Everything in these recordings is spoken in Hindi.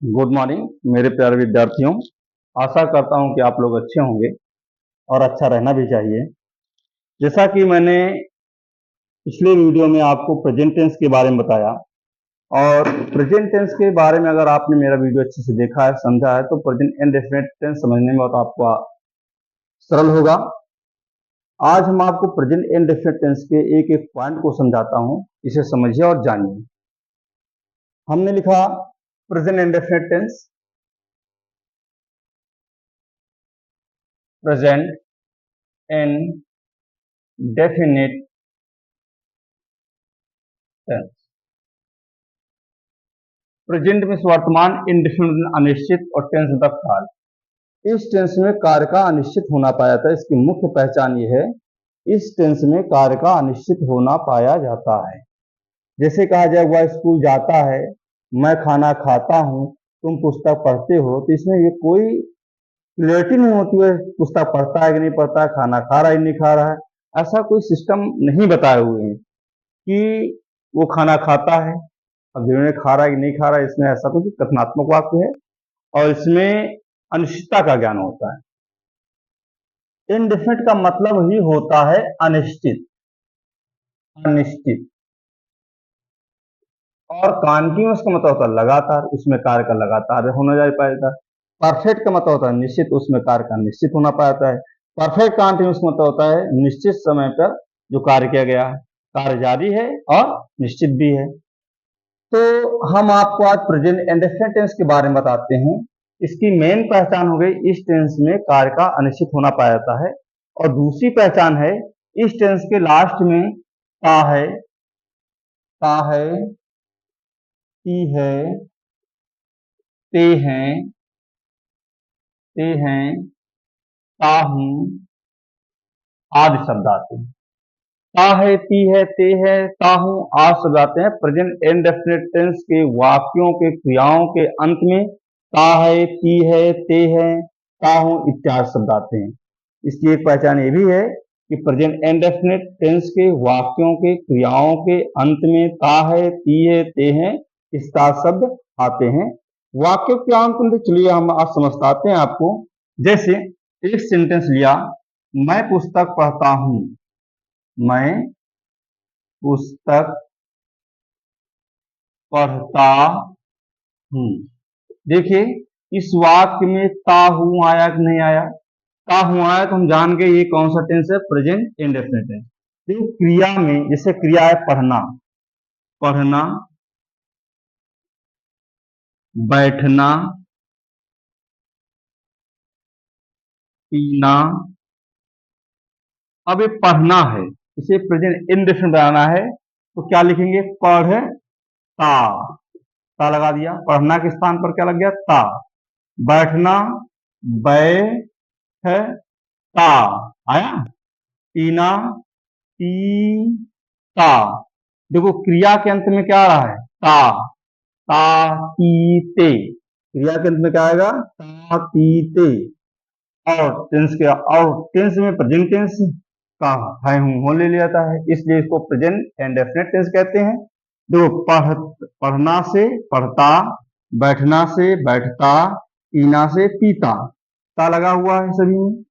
गुड मॉर्निंग मेरे प्यारे विद्यार्थियों। आशा करता हूं कि आप लोग अच्छे होंगे और अच्छा रहना भी चाहिए। जैसा कि मैंने पिछले वीडियो में आपको प्रेजेंट टेंस के बारे में बताया, और प्रेजेंट टेंस के बारे में अगर आपने मेरा वीडियो अच्छे से देखा है, समझा है, तो प्रेजेंट इंडेफिनिट टेंस समझने में बहुत आपको सरल होगा। आज हम आपको प्रेजेंट इंडेफिनिट टेंस के एक एक पॉइंट को समझाता हूं, इसे समझिए और जानिए। हमने लिखा present indefinite tense, present indefinite tense. Present में वर्तमान, इंडेफिनिट अनिश्चित और टेंस मतलब काल। इस टेंस में कार्य का अनिश्चित होना पाया जाता है। इसकी मुख्य पहचान ये है, इस टेंस में कार्य का अनिश्चित होना पाया जाता है। जैसे कहा जाए वह स्कूल जाता है, मैं खाना खाता हूं, तुम पुस्तक पढ़ते हो, तो इसमें ये कोई क्लियरिटी नहीं होती है पुस्तक पढ़ता है कि नहीं पढ़ता है, खाना खा रहा है नहीं खा रहा है। ऐसा कोई सिस्टम नहीं बताए हुए हैं कि वो खाना खाता है, अब जिन्होंने खा रहा है कि नहीं खा रहा है, इसमें ऐसा कुछ कथनात्मक वाक्य है और इसमें अनिश्चितता का ज्ञान होता है। इनडेफिनिट का मतलब ही होता है अनिश्चित, अनिश्चित। और कॉन्टिन्यूअस का मतलब होता है लगातार, उसमें कार्य का लगातार होना जा पाता है। परफेक्ट का मतलब होता है निश्चित, उसमें कार्य का निश्चित होना पाता है। परफेक्ट कॉन्टिन्यूअस का मतलब होता है निश्चित समय पर जो कार्य किया गया है, कार्य जारी है और निश्चित भी है। तो हम आपको आज प्रेजेंट इंडेफिनिट टेंस के बारे में बताते हैं। इसकी मेन पहचान हो गई, इस टेंस में कार्य का अनिश्चित होना पाया जाता है। और दूसरी पहचान है, इस टेंस के लास्ट में ता है, ता है, ती है, ते हैं, ते हैं, ता हूं आदि शब्द आते हैं। ता है, ती है, ते है, ता हूं आदि शब्द आते हैं प्रेजेंट इंडेफिनिट टेंस के वाक्यों के क्रियाओं के अंत में। ता है, ती है, ते है, ता हूं इत्यादि शब्द आते हैं। इसकी एक पहचान ये भी है कि प्रेजेंट इंडेफिनिट टेंस के वाक्यों के क्रियाओं के अंत में ता है, ती है, ते हैं इत्यादि शब्द आते हैं। वाक्य के अंत में चलिए हम आज समझाते हैं आपको। जैसे एक सेंटेंस लिया, मैं पुस्तक पढ़ता हूं, मैं पुस्तक पढ़ता हूं। देखिए इस वाक्य में ता हूं आया कि नहीं आया? ता हूं आया तो हम जान गए ये कौन सा टेंस है, प्रेजेंट इंडेफिनिट टेंस। तो क्रिया में जैसे क्रिया है पढ़ना, पढ़ना, बैठना, पीना। अब ये पढ़ना है, इसे प्रेजेंट इंडेफिनिट बनाना है, तो क्या लिखेंगे? पढ़ता, ता लगा दिया। पढ़ना के स्थान पर क्या लग गया? ता। बैठना, बैठता आया। पीना, पीता। देखो क्रिया के अंत में क्या आ रहा है? ता, ता ती ते। क्रिया के अंत में क्या आएगा? ता ती ते। और टेंस में प्रेजेंट टेंस का है हूं हो ले लिया जाता है, इसलिए इसको प्रेजेंट इंडेफिनिट टेंस कहते हैं। देखो पढ़ना से पढ़ता, बैठना से बैठता, पीना से पीता, ता लगा हुआ है सभी में।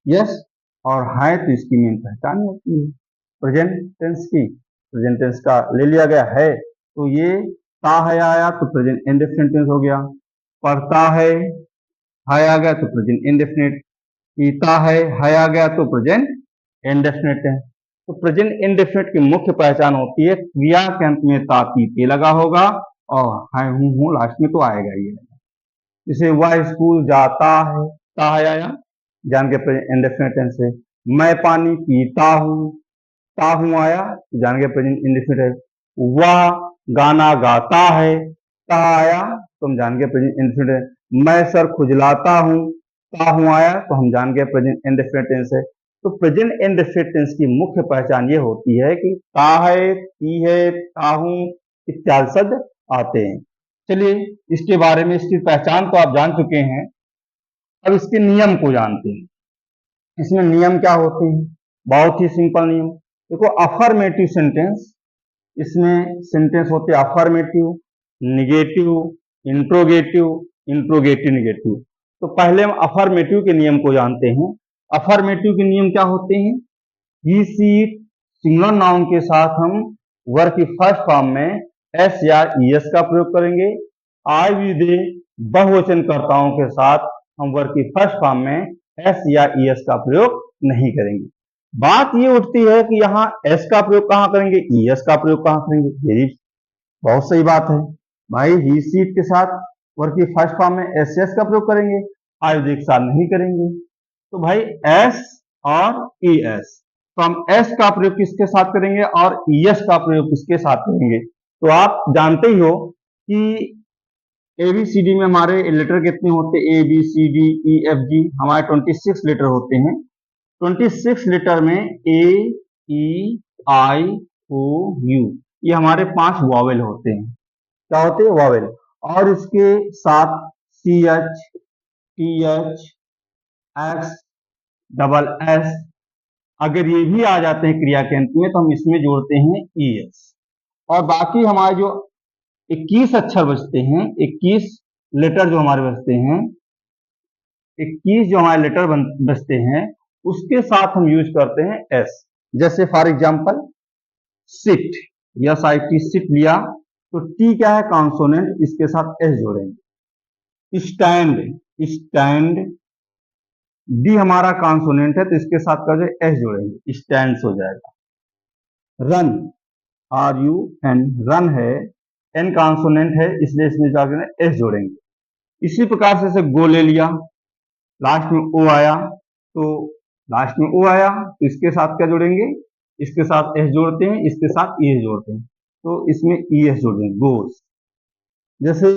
यस। और है तो इसकी मेन पहचान होती है प्रेजेंट टेंस की। प्रेजेंट टेंस का ले लिया गया है तो ये ता है आया तो प्रेजेंट इंडेफिनिट टेंस हो गया। पढ़ता है आ गया तो प्रेजेंट इंडेफिनिट। पीता है आ गया तो प्रेजेंट इंडेफिनिट है। तो प्रेजेंट इंडेफिनिट की मुख्य पहचान होती है क्रिया के अंत में ता ती ते लगा होगा और है हूं लास्ट में तो आएगा ही। जैसे वह स्कूल जाता है, ता है आया, जान के प्रेजेंट इंडेफिनिट टेंस है। मैं पानी पीता हूं, ता हूं आया, जान के प्रेजेंट इंडेफिनिट है। वह गाना गाता है, ता आया, तो हम जान के प्रेजेंट इंडेफिनिट है। मैं सर खुजलाता हूं, ता हूं आया, तो हम जान के प्रेजेंट इंडेफिनिट टेंस है। तो प्रेजेंट इंडेफिनिट टेंस की मुख्य पहचान ये होती है कि ता है, ती है, ता हूं इत्यादि शब्द आते हैं। चलिए इसके बारे में, इसकी पहचान तो आप जान चुके हैं, अब इसके नियम को जानते हैं। इसमें नियम क्या होते हैं? बहुत ही सिंपल नियम। देखो अफर्मेटिव सेंटेंस, इसमें सेंटेंस होते हैं affirmative, negative interrogative, interrogative negative. तो पहले हम अफर्मेटिव के नियम को जानते हैं। अफर्मेटिव के नियम क्या होते हैं? ही सी सिंगुलर नाउन के साथ हम वर्ब की फर्स्ट फॉर्म में एस या ईएस का प्रयोग करेंगे। आई वी दे बहुवचन कर्ताओं के साथ हम वर्ब की फर्स्ट फॉर्म में एस या ईएस का प्रयोग नहीं करेंगे। बात ये उठती है कि यहाँ एस का प्रयोग कहाँ करेंगे, ईएस का प्रयोग कहाँ करेंगे? वेरी बहुत सही बात है भाई, ही सीट के साथ वर्ब की फर्स्ट फॉर्म में एस एस का प्रयोग करेंगे, आई वी दे के साथ नहीं करेंगे। तो भाई एस और ई एस, तो हम एस का प्रयोग किसके साथ करेंगे और ईएस का प्रयोग किसके साथ करेंगे? तो आप जानते ही हो कि एबीसीडी में हमारे लेटर कितने होते हैं? A B C D E F G, हमारे 26 लेटर होते हैं। 26 लेटर में ए ई आई ओ यू, ये हमारे 5 वॉवेल होते हैं। क्या होते हैं? वॉवेल। और इसके साथ C H, T H, X, double S, अगर ये भी आ जाते हैं क्रिया के अंत में तो हम इसमें जोड़ते हैं ई एस। और बाकी हमारे जो 21 अक्षर बचते हैं, 21 लेटर जो हमारे बचते हैं, 21 जो हमारे लेटर बचते हैं, उसके साथ हम यूज करते हैं एस। जैसे for example sit, S I T, sit लिया तो टी क्या है? कॉन्सोनेंट, इसके साथ एस जोड़ेंगे। स्टैंड, स्टैंड, डी हमारा कॉन्सोनेंट है तो इसके साथ का जो एस जोड़ेंगे, स्टैंड हो जाएगा। Run, R U N, run है, एन कॉन्सोनेंट है इसलिए इसमें जाकर एस जोड़ेंगे। इसी प्रकार से गो ले लिया, लास्ट में ओ आया तो लास्ट में ओ आया तो इसके साथ क्या जोड़ेंगे? इसके साथ एस जोड़ते हैं, इसके साथ ई एस जोड़ते हैं, तो इसमें ई एस जोड़ देंगे, गोस। जैसे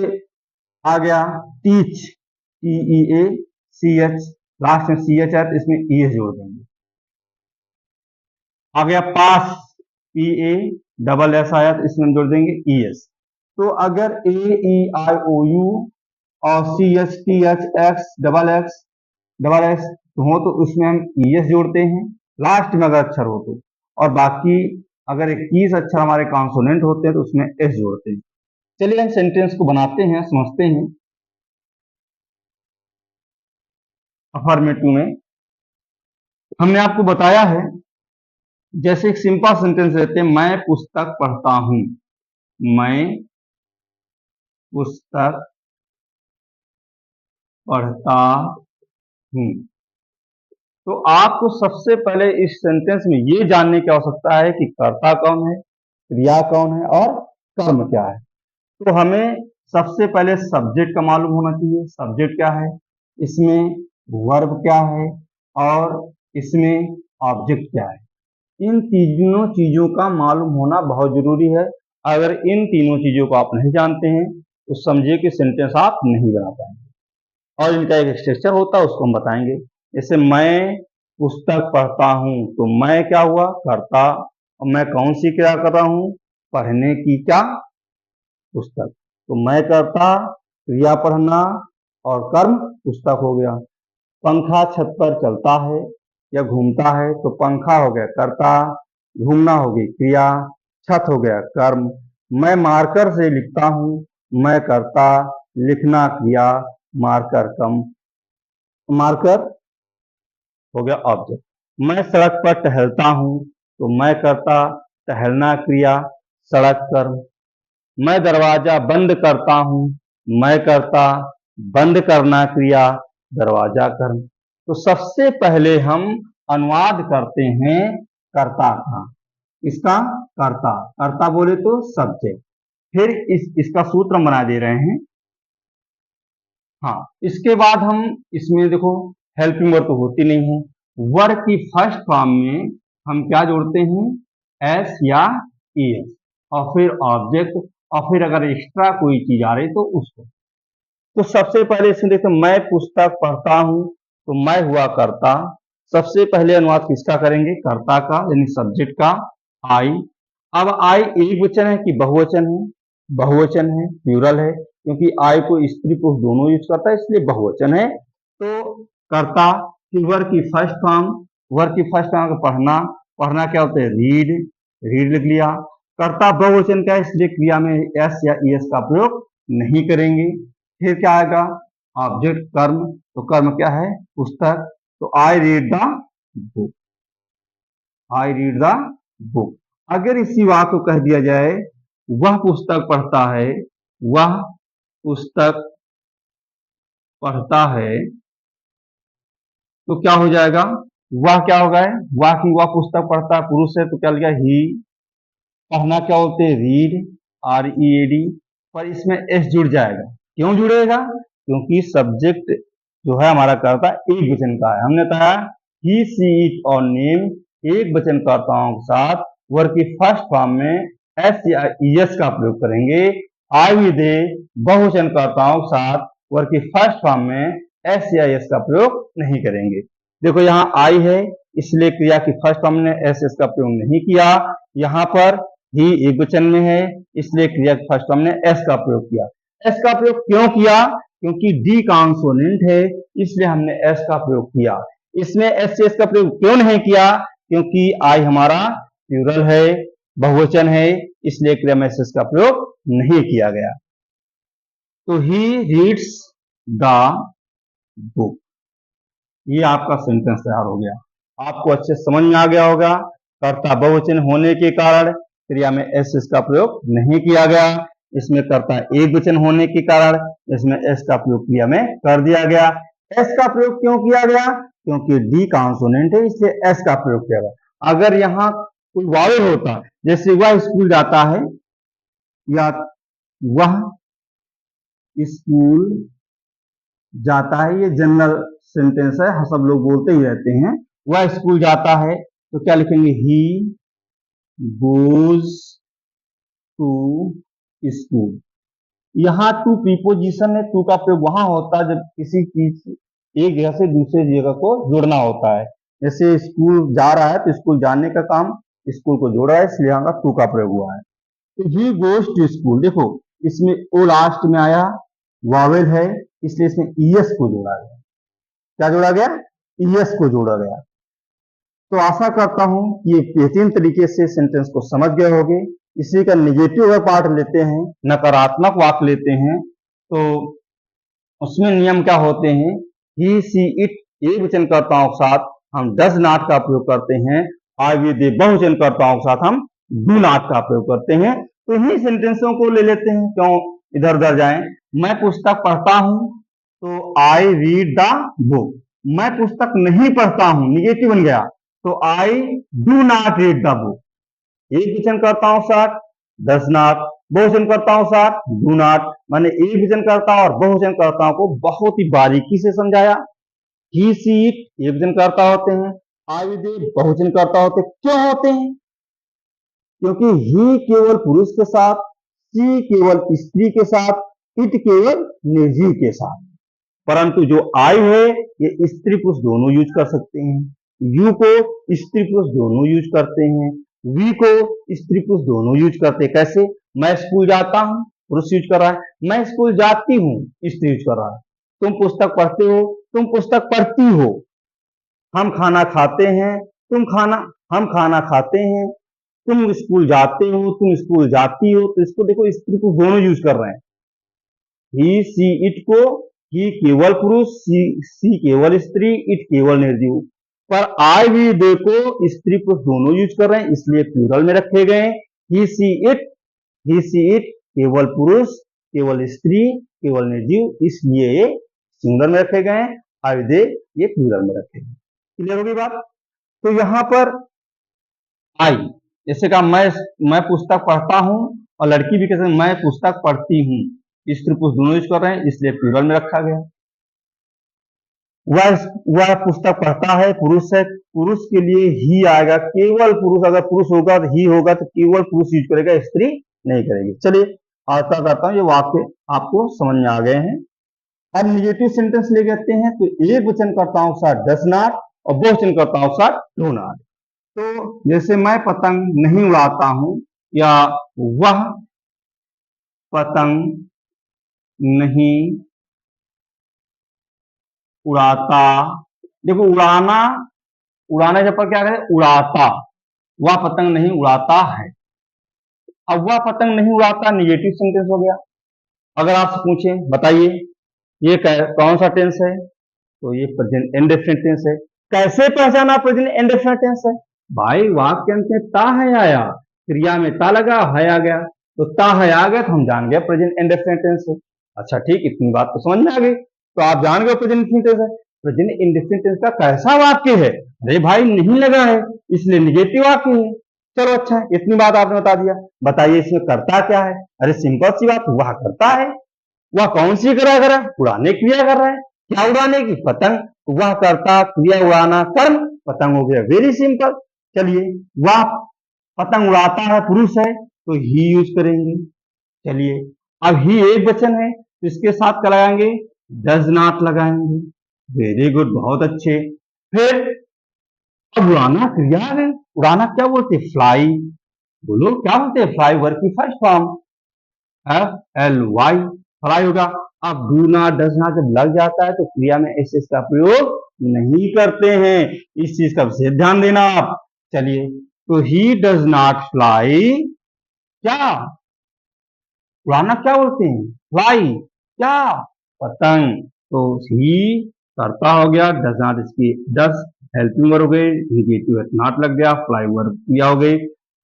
आ गया टीच, टी ई ए सी एच, लास्ट में सी एच है तो इसमें ई एस जोड़ देंगे। आ गया पास, पी ए डबल एस आया तो इसमें जोड़ देंगे ई एस। तो अगर ए ई आई ओ यू और C H T H X double S हो तो उसमें हम ई एस जोड़ते हैं लास्ट में अगर अक्षर हो तो, और बाकी अगर 21 अक्षर हमारे कॉन्सोनेंट होते हैं तो उसमें एस जोड़ते हैं। चलिए हम सेंटेंस को बनाते हैं, समझते हैं। अफर्मेटिव में हमने आपको बताया है, जैसे एक सिंपल सेंटेंस रहते हैं, मैं पुस्तक पढ़ता हूं, मैं पुस्तक पढ़ता हूं। तो आपको सबसे पहले इस सेंटेंस में ये जानने की आवश्यकता है कि कर्ता कौन है, क्रिया कौन है और कर्म क्या है। तो हमें सबसे पहले सब्जेक्ट का मालूम होना चाहिए। सब्जेक्ट क्या है, इसमें वर्ब क्या है और इसमें ऑब्जेक्ट क्या है। इन तीनों चीजों का मालूम होना बहुत जरूरी है। अगर इन तीनों चीजों को आप नहीं जानते हैं तो समझिए कि सेंटेंस आप नहीं बना पाएंगे। और इनका एक स्ट्रक्चर होता है, उसको हम बताएंगे। जैसे मैं पुस्तक पढ़ता हूं, तो मैं क्या हुआ? कर्ता। और मैं कौन सी क्रिया कर रहा हूं? पढ़ने की। क्या? पुस्तक। तो मैं कर्ता, क्रिया पढ़ना और कर्म पुस्तक हो गया। पंखा छत पर चलता है या घूमता है तो पंखा हो गया कर्ता, घूमना हो गई क्रिया, छत हो गया कर्म। मैं मार्कर से लिखता हूं, मैं कर्ता, लिखना क्रिया, मार्कर कर्म, मार्कर हो गया ऑब्जेक्ट। मैं सड़क पर टहलता हूं तो मैं कर्ता, टहलना क्रिया, सड़क कर्म। मैं दरवाजा बंद करता हूं, मैं कर्ता, बंद करना क्रिया, दरवाजा कर्म। तो सबसे पहले हम अनुवाद करते हैं कर्ता का। इसका कर्ता, कर्ता बोले तो सब्जेक्ट। फिर इसका सूत्र हम बना दे रहे हैं। हाँ, इसके बाद हम इसमें देखो हेल्पिंग वर्ब तो होती नहीं है। वर्ब की फर्स्ट फॉर्म में हम क्या जोड़ते हैं? एस या ई एस, और फिर ऑब्जेक्ट, और फिर अगर एक्स्ट्रा कोई चीज आ रही तो उसको। तो सबसे पहले इसमें देखो, मैं पुस्तक पढ़ता हूं तो मैं हुआ कर्ता। सबसे पहले अनुवाद किसका करेंगे? कर्ता का, यानी सब्जेक्ट का, आई। अब आई एक वचन है कि बहुवचन है? बहुवचन है, प्लूरल है, क्योंकि आई को स्त्री पुरुष दोनों यूज करता है इसलिए बहुवचन है। तो कर्ता की वर्ब की फर्स्ट फॉर्म, वर्ब की फर्स्ट फॉर्म का पढ़ना, पढ़ना क्या होता है? रीड, रीड लिख लिया। कर्ता बहुवचन का इसलिए क्रिया में एस या ई एस का प्रयोग नहीं करेंगे। फिर क्या आएगा, ऑब्जेक्ट कर्म, तो कर्म क्या है, पुस्तक, तो I read the book, I read the book. अगर इसी वाक्य को कह दिया जाए वह पुस्तक पढ़ता है, वह पुस्तक पढ़ता है, तो क्या हो जाएगा, वह क्या होगा, वह की वह पुस्तक पढ़ता है पुरुष है, तो क्या लिखा ही, पढ़ना क्या बोलते हैं, read, R E A D, पर इसमें एस जुड़ जाएगा। क्यों जुड़ेगा, क्योंकि सब्जेक्ट जो है हमारा कर्ता एक वचन का है। हमने कहा ही सी इट और नेम एक वचन कर्ताओं के साथ वर्ग की फर्स्ट फॉर्म में एस या एस का प्रयोग करेंगे। आई वी दे बहुवचन कर्ताओं के साथ वर्ग की फर्स्ट फॉर्म में एस या एस का प्रयोग नहीं करेंगे। देखो यहाँ आई है, इसलिए क्रिया की फर्स्ट फॉर्म ने एस एस का प्रयोग नहीं किया। यहाँ पर ही एक वचन में है, इसलिए क्रिया की फर्स्ट फॉर्म ने एस का प्रयोग किया। एस का प्रयोग क्यों किया, क्योंकि डी कॉन्सोनेंट है, इसलिए हमने एस का प्रयोग किया। इसमें एस से एस का प्रयोग क्यों नहीं किया, क्योंकि आई हमारा प्लूरल है, बहुवचन है, इसलिए क्रिया में एस का प्रयोग नहीं किया गया। तो ही रीड्स द बुक, ये आपका सेंटेंस तैयार हो गया। आपको अच्छे समझ में आ गया होगा। कर्ता बहुवचन होने के कारण क्रिया में एस का प्रयोग नहीं किया गया। इसमें कर्ता एक वचन होने के कारण इसमें एस का प्रयोग क्रिया में कर दिया गया। एस का प्रयोग क्यों किया गया, क्योंकि डी कॉन्सोनेंट है, इसलिए एस का प्रयोग किया गया। अगर यहाँ कोई वावेल होता, जैसे वह स्कूल जाता है या वह स्कूल जाता है, ये जनरल सेंटेंस है, सब लोग बोलते ही रहते हैं। वह स्कूल जाता है, तो क्या लिखेंगे, ही गोज टू स्कूल। यहाँ टू प्रीपोजिशन है, टू का प्रयोग वहां होता है जब किसी चीज एक जगह से दूसरे जगह को जोड़ना होता है। जैसे स्कूल जा रहा है, तो स्कूल जाने का काम स्कूल को जोड़ा है, इसलिए यहाँ टू का प्रयोग हुआ है। तो ही गोज टू स्कूल, देखो इसमें ओ लास्ट में आया, वावेल है, इसलिए इसमें ईएस को जोड़ा गया। क्या जोड़ा गया, ईएस को जोड़ा गया। तो आशा करता हूं कि ये बेहतरीन तरीके से सेंटेंस को समझ गए होंगे। इसी का निगेटिव अगर पार्ट लेते हैं, नकारात्मक वाक्य लेते हैं, तो उसमें नियम क्या होते हैं, ही सी इट एक वचन कर्ताओं के साथ हम डज नॉट का प्रयोग करते हैं, आई वी दे बहुवचन कर्ताओं के साथ हम डू नॉट का प्रयोग करते हैं। तो इन्हीं सेंटेंसों को ले लेते हैं, क्यों इधर उधर जाएं। मैं पुस्तक पढ़ता हूं, तो आई रीड द बुक। मैं पुस्तक नहीं पढ़ता हूं, निगेटिव बन गया, तो I do not read the book. एक वचन कर्ताओं के साथ डज नॉट, बहुवचन कर्ताओं के साथ डू नॉट। मैंने एक वचन कर्ता और बहुवचन कर्ताओं को बहुत ही बारीकी से समझाया। ही सी इट एक वचन कर्ता होते हैं, आई दे बहुवचन कर्ता होते हैं। क्यों होते हैं, क्योंकि ही केवल पुरुष के साथ, सी केवल स्त्री के साथ, इट केवल निर्जीव के साथ। परंतु जो आई है ये स्त्री पुरुष दोनों यूज कर सकते हैं। यू को स्त्री पुरुष दोनों यूज करते हैं, वी को स्त्री पुरुष दोनों यूज करते हैं। कैसे, मैं स्कूल जाता हूं, पुरुष यूज कर रहा है, मैं स्कूल जाती हूं, स्त्री यूज कर रहा है। तुम पुस्तक पढ़ते हो, तुम पुस्तक पढ़ती हो। हम खाना खाते हैं, हम खाना खाते हैं। तुम स्कूल जाते हो, तुम स्कूल जाती हो। तो इसको देखो, स्त्री पुरुष दोनों यूज कर रहे हैं। ही सी इट को ही केवल पुरुष, सी केवल स्त्री, इट केवल निर्जीव। पर आई वी दे को स्त्री पुरुष दोनों यूज कर रहे हैं, इसलिए प्लूरल में रखे गए। ही सी इट केवल पुरुष, केवल स्त्री, केवल निर्जीव, इसलिए ये सिंगल में रखे गए। आई वी दे ये प्लूरल में रखे गए। क्लियर होगी बात। तो यहां पर आई, जैसे कहा मैं पुस्तक पढ़ता हूं, और लड़की भी कहते हैं मैं पुस्तक पढ़ती हूं। स्त्री पुरुष दोनों यूज कर रहे हैं, इसलिए प्लूरल में रखा गया। वह पुस्तक पढ़ता है, पुरुष है, पुरुष के लिए ही आएगा। केवल पुरुष, अगर पुरुष होगा तो ही होगा, तो केवल पुरुष यूज करेगा, स्त्री नहीं करेगी। चलिए आशा करता हूं ये वाक्य आपको समझ में आ गए हैं। अब निगेटिव सेंटेंस ले लेते हैं। तो एक वचन कर्ताओं के साथ डज नॉट और बहुवचन कर्ताओं के साथ डू नॉट। तो जैसे मैं पतंग नहीं उड़ाता हूं, या वह पतंग नहीं उड़ाता। देखो उड़ाना जब पर क्या करें, उड़ाता, वह पतंग नहीं उड़ाता है। अब वह पतंग नहीं उड़ाता निगेटिव सेंटेंस हो गया। अगर आपसे पूछे बताइए ये कौन सा टेंस है, तो ये प्रेजेंट इंडेफिनिट टेंस है। कैसे पहचाना प्रेजेंट इंडेफिनिट टेंस है? भाई वाक्य अंत में ता है आया, क्रिया में ता लगा है आ गया, तो ता है आ गया तो हम जान गए प्रेजेंट इंडेफिनिट टेंस है। अच्छा ठीक, इतनी बात तो समझ में आ गई, तो आप जान गए प्रेजेंट इंडेफिनिट टेंस है। प्रेजेंट इंडेफिनिट टेंस का कैसा वाक्य है? अरे भाई नहीं लगा है इसलिए निगेटिव वाक्य है। चलो अच्छा है, इतनी बात आपने बता दिया। बताइए इसमें करता क्या है? अरे सिंपल सी बात, वह करता है। वह कौन सी क्रिया कर रहा है? उड़ाने की क्रिया कर रहा है। क्या उड़ाने की? पतंग। वह करता क्रिया उड़ाना कर्म, पतंग हो गया। Very simple. चलिए, वह पतंग उड़ाता है पुरुष है तो ही यूज करेंगे। चलिए, अब ही एक वचन है तो इसके साथ क्या लगाएंगे? डज नॉट लगाएंगे। वेरी गुड, बहुत अच्छे। फिर अब उड़ाना क्रिया है, उड़ाना क्या बोलते? फ्लाई। बोलो क्या बोलते हैं? फ्लाई वर्ब की फर्स्ट फॉर्म FLY, फ्लाई होगा। अब डू नॉट डज नॉट जब लग जाता है तो क्रिया में एस का प्रयोग नहीं करते हैं। इस चीज का विशेष ध्यान देना आप। चलिए, तो ही डज नॉट फ्लाई, क्या उड़ाना क्या बोलते हैं? फ्लाई, क्या पतंग। तो ही करता हो गया, डज नॉट इसकी डस हेल्पिंग वर्ब हो गई, निगेटिव नॉट लग गया, फ्लाई वर्ब किया हो गई।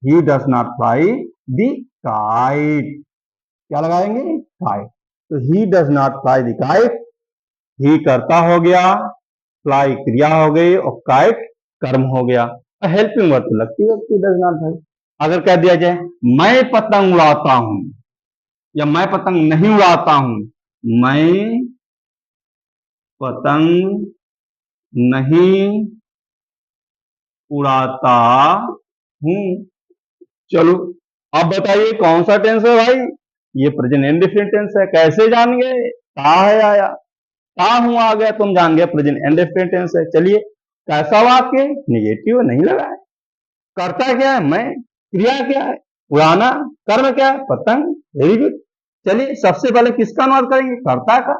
He does not fly the kite, क्या लगाएंगे? काइट। तो he does not fly the kite, he करता हो गया, फ्लाई क्रिया हो गई और काइट कर्म हो गया। हेल्पिंग वर्ब तो लगती डज नॉट भाई। अगर कह दिया जाए मैं पतंग उड़ाता हूं, या मैं पतंग नहीं उड़ाता हूं, मैं पतंग नहीं उड़ाता हूं। चलो, अब बताइए कौन सा टेंस है भाई? ये प्रेजेंट इंडेफिनिट टेंस है। कैसे जान गए? ता है आया, ता हूं आ गया, तुम जान गए प्रेजेंट इंडेफिनिट टेंस है। चलिए, कैसा वाक्य? निगेटिव नहीं लगा है। करता क्या है? मैं। क्रिया क्या है? उड़ाना। कर्म क्या है? पतंग। Very good. चलिए, सबसे पहले किसका अनुवाद करेंगे? कर्ता का।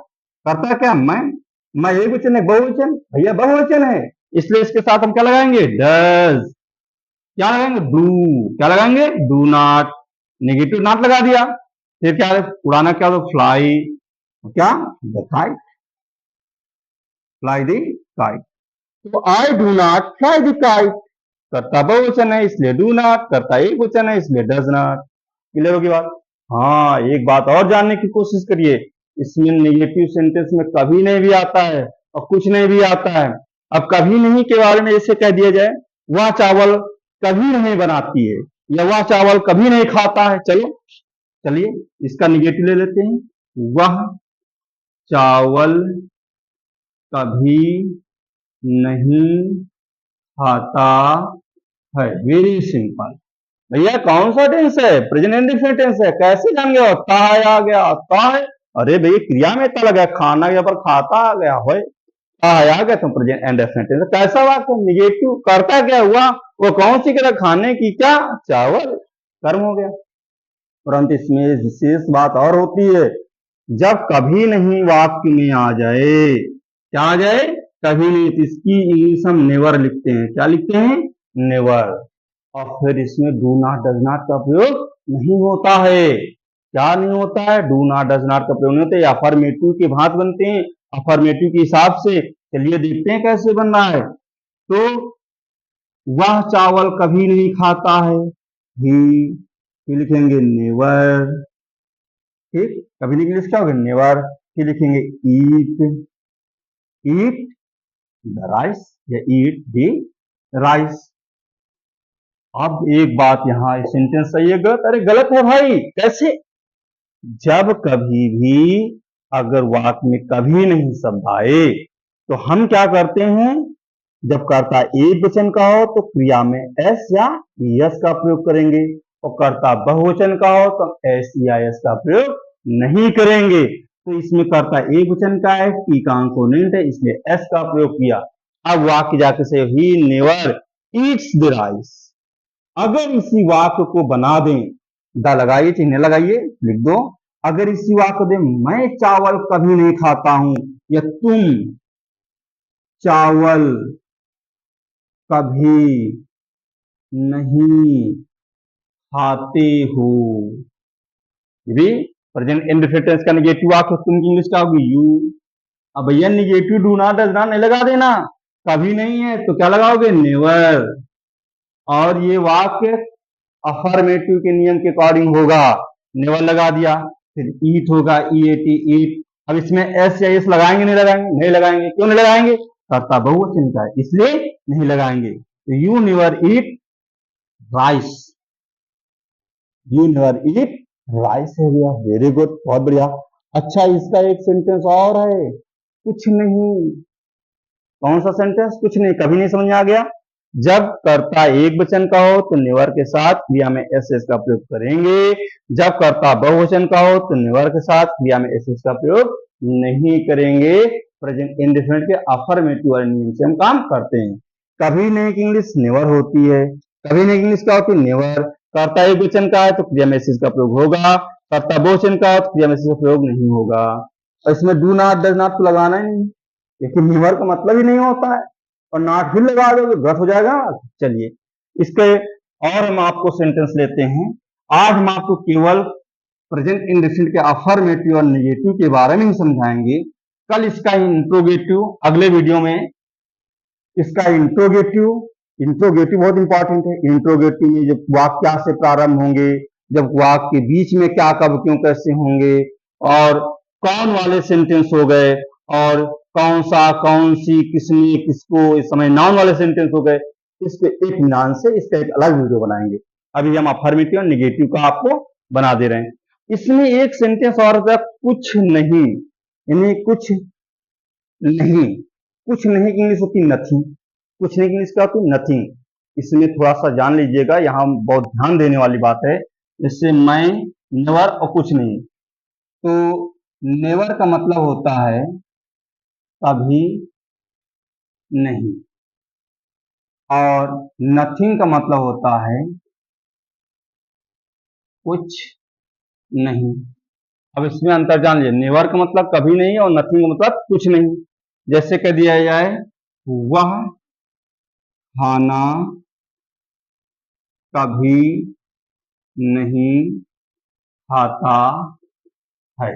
करता क्या? मैं एक वचन है बहुवचन? भैया बहुवचन है, इसलिए इसके साथ हम क्या लगाएंगे? डज। क्या लगाएंगे? डू। क्या लगाएंगे? Do not. नेगेटिव नॉट लगा दिया। फिर क्या है? उड़ाना क्या? तो फ्लाई, क्या? The kite, fly the kite. तो I do not fly the kite, करता बहुवचन है इसलिए डू नॉट, करता एक वचन है इसलिए डज नॉट। क्लियर होगी बात? हाँ, एक बात और जानने की कोशिश करिए, इसमें नेगेटिव सेंटेंस में कभी नहीं भी आता है और कुछ नहीं भी आता है। अब कभी नहीं के बारे में जैसे कह दिया जाए वह चावल कभी नहीं बनाती है, या वह चावल कभी नहीं खाता है। चलो, चलिए इसका निगेटिव ले लेते हैं। वह चावल कभी नहीं खाता है। Very simple. भैया कौन सा टेंस है? प्रेजेंट इंडेफिनिट टेंस है। कैसे जान गया? ता है आ गया, ता है। अरे भैया क्रिया में ता लगा, खाना के पर खाता आ गया है, ता है आ गया तो प्रेजेंट इंडेफिनिट टेंस। कैसा वाक्य? निगेटिव। करता क्या हुआ? वो कौन सी क्रिया? खाने की, क्या? चावल। कर्म हो गया। परंतु इसमें विशेष बात और होती है, जब कभी नहीं वाक्य में आ जाए, क्या आ जाए? कभी नहीं, तो इसकी इंग्लिश हम नेवर लिखते हैं। क्या लिखते हैं? नेवर। और फिर इसमें डू नॉट डज नॉट का प्रयोग नहीं होता है। क्या नहीं होता है? डू नॉट डज नॉट का प्रयोग नहीं होता है। अफर्मेटिव की भांति बनते हैं, अफर्मेटिव के हिसाब से। चलिए देखते हैं कैसे बन रहा है। तो वह चावल कभी नहीं खाता है, ही, फिर लिखेंगे नेवर। ठीक, कभी नहीं इंग्लिश क्या होगा? नेवर। फिर लिखेंगे ईट, ईट द राइस, या ईट द राइस। अब एक बात यहाँ सेंटेंस सही है गलत? अरे गलत है भाई। कैसे? जब कभी भी अगर वाक्य में कभी नहीं शब्द आए तो हम क्या करते हैं? जब कर्ता एक वचन का हो तो क्रिया में एस या यस का प्रयोग करेंगे, और कर्ता बहुवचन का हो तो एस या एस का प्रयोग नहीं करेंगे। तो इसमें कर्ता एक वचन का है, टी का कॉन्सोनेंट है, इसलिए एस का प्रयोग किया। अब वाक्य जाके से ही नेवर ईट्स द राइस। अगर इसी वाक्य को बना दें, द लगाइए चिन्ह लगाइए, लिख दो। अगर इसी वाक्य दे मैं चावल कभी नहीं खाता हूं, या तुम चावल कभी नहीं खाते हो, भी प्रेजेंट इंडेफिनिट टेंस का निगेटिव वाक्य तुम की इंग्लिश क्या होगी? यू। अब भैया negative do not does not नहीं लगा देना, कभी नहीं है तो क्या लगाओगे? नेवर। और ये वाक्य अफर्मेटिव के नियम के अकॉर्डिंग होगा, नेवर लगा दिया। फिर ईट होगा, ईएटी ईट। अब इसमें एस या एस लगाएंगे नहीं लगाएंगे? नहीं लगाएंगे। क्यों नहीं लगाएंगे? कर्ता बहुवचन का है इसलिए नहीं लगाएंगे। तो you never eat rice, you never eat rice है भैया। वेरी गुड, बहुत बढ़िया। अच्छा, इसका एक सेंटेंस और है, कुछ नहीं। कौन सा सेंटेंस? कुछ नहीं। कभी नहीं समझ में आ गया? जब कर्ता एक वचन का हो तो नेवर के साथ क्रिया में एस एस का प्रयोग करेंगे, जब कर्ता बहुवचन का हो तो नेवर के साथ क्रिया में एस एस का प्रयोग नहीं करेंगे। प्रेजेंट इंडेफिनिट के अफर्मेटिव वाले नियम से हम काम करते हैं। कभी नहीं की इंग्लिश नेवर होती है, कभी नहीं की इंग्लिश क्या होती है? नेवर। कर्ता एक वचन का है तो क्रिया में एस एस का प्रयोग होगा, कर्ता बहुवचन का हो तो क्रिया में एस एस का प्रयोग नहीं होगा। और इसमें डू नॉट डज नॉट तो लगाना ही नहीं, लेकिन नेवर का मतलब ही नहीं होता है, और नॉट फिर लगा दो तो गलत हो जाएगा। चलिए इसके और हम आपको सेंटेंस लेते हैं। आज हम आपको केवल प्रेजेंट इंडेफिनिट के अफर्मेटिव और नेगेटिव के बारे में ही समझाएंगे। कल इसका इंट्रोगेटिव, अगले वीडियो में इसका इंट्रोगेटिव, इंट्रोगेटिव बहुत इंपॉर्टेंट है। इंट्रोगेटिव में जब वाक्य से प्रारंभ होंगे, जब वाक्य के बीच में क्या कब क्यों कैसे होंगे, और कौन वाले सेंटेंस हो गए, और कौन सा कौन सी किसने किसको, इस समय नाउन वाले सेंटेंस हो गए। इस पे एक नाम से इसका एक अलग वीडियो बनाएंगे। अभी हम अफर्मेटिव और नेगेटिव का आपको बना दे रहे हैं। इसमें एक सेंटेंस और होता है, कुछ नहीं, यानी कुछ नहीं। कुछ नहीं की इंग्लिश होती नथिंग, कुछ नहीं की इंग्लिश क्या होती? नथिंग। इसमें थोड़ा सा जान लीजिएगा, यहाँ बहुत ध्यान देने वाली बात है। इससे मैं, नेवर और कुछ नहीं। तो नेवर का मतलब होता है कभी नहीं, और नथिंग का मतलब होता है कुछ नहीं। अब इसमें अंतर जान लीजिए, नेवर का मतलब कभी नहीं और नथिंग का मतलब कुछ नहीं। जैसे कह दिया जाए वह खाना कभी नहीं खाता है।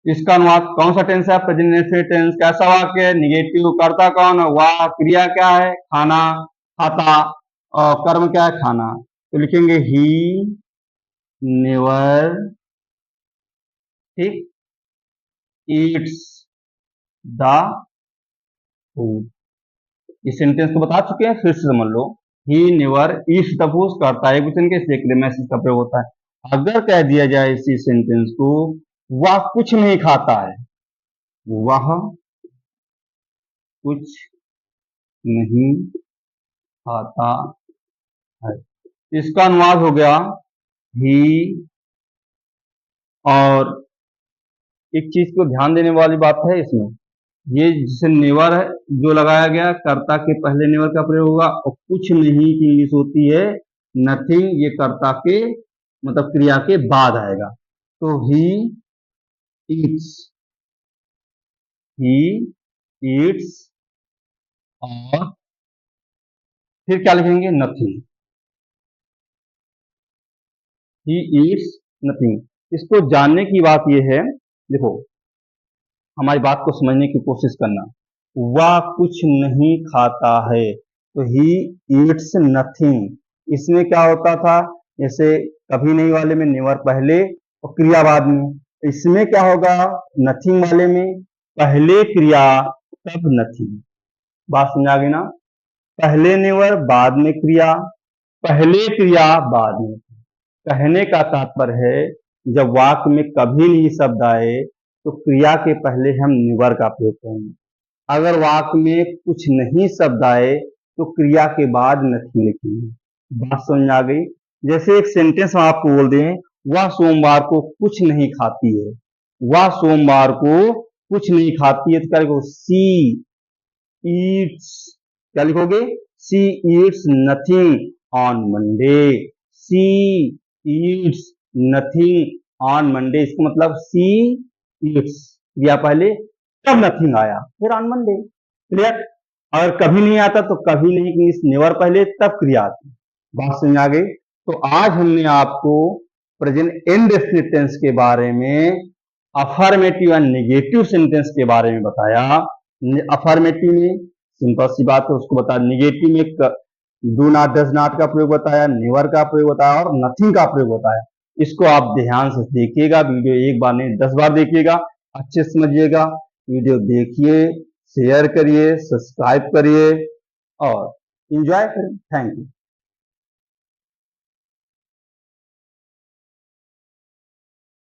इसका अनुवाद कौन सा टेंस है? Present indefinite tense. कैसा वाक्य है? निगेटिव। कर्ता कौन है? वह। क्रिया क्या है? खाना, खाता। और कर्म क्या है? खाना। तो लिखेंगे ही नेवर, ठीक, ईट्स द फूड। इस सेंटेंस को बता चुके हैं, फिर से समझ लो। He never eats the food, करता है वचन के, इसलिए क्रिया में एस का प्रयोग होता है। अगर कह दिया जाए इसी सेंटेंस को, वह कुछ नहीं खाता है, वह कुछ नहीं खाता है, इसका अनुवाद हो गया ही। और एक चीज को ध्यान देने वाली बात है इसमें, ये जिसे नेवर है जो लगाया गया, कर्ता के पहले नेवर का प्रयोग होगा, और कुछ नहीं की इंग्लिश होती है नथिंग, ये कर्ता के मतलब क्रिया के बाद आएगा। तो ही ईट्स, ही ईट्स, और फिर क्या लिखेंगे? नथिंग। He eats nothing. इसको जानने की बात यह है, देखो हमारी बात को समझने की कोशिश करना। वह कुछ नहीं खाता है, तो ही ईट्स नथिंग। इसमें क्या होता था? जैसे कभी नहीं वाले में नेवर पहले और क्रिया बाद में। इसमें क्या होगा? नथिंग वाले में पहले क्रिया तब नथिंग। बात समझ आ गई ना? पहले नेवर बाद में क्रिया, पहले क्रिया बाद में। कहने का तात्पर्य है, जब वाक्य में कभी नहीं शब्द आए तो क्रिया के पहले हम नेवर का प्रयोग करेंगे। अगर वाक्य में कुछ नहीं शब्द आए तो क्रिया के बाद नथिंग लिखेंगे। बात समझ आ गई? जैसे एक सेंटेंस हम आपको बोल दें, वह सोमवार को कुछ नहीं खाती है, वह सोमवार को कुछ नहीं खाती है, तो क्या लिखोगे? सी ईट्स, क्या लिखोगे? She eats nothing on Monday, she eats nothing on Monday. इसका मतलब सी ईट्स या पहले, तब नथिंग आया, फिर ऑन मंडे। क्लियर? अगर कभी नहीं आता तो कभी नहीं की नेवर पहले तब क्रिया आती। बात समझ आ गई? तो आज हमने आपको प्रेजेंट इंडेफिनिट टेंस के बारे में, अफर्मेटिव एंड नेगेटिव सेंटेंस के बारे में बताया। अफर्मेटिव में सिंपल सी बात है, उसको बताया। नेगेटिव में डू नॉट, डज नॉट का प्रयोग बताया, नेवर का प्रयोग बताया और नथिंग का प्रयोग बताया। इसको आप ध्यान से देखिएगा, वीडियो एक बार नहीं 10 बार देखिएगा, अच्छे से समझिएगा। वीडियो देखिए, शेयर करिए, सब्सक्राइब करिए और एंजॉय करिए। Thank you.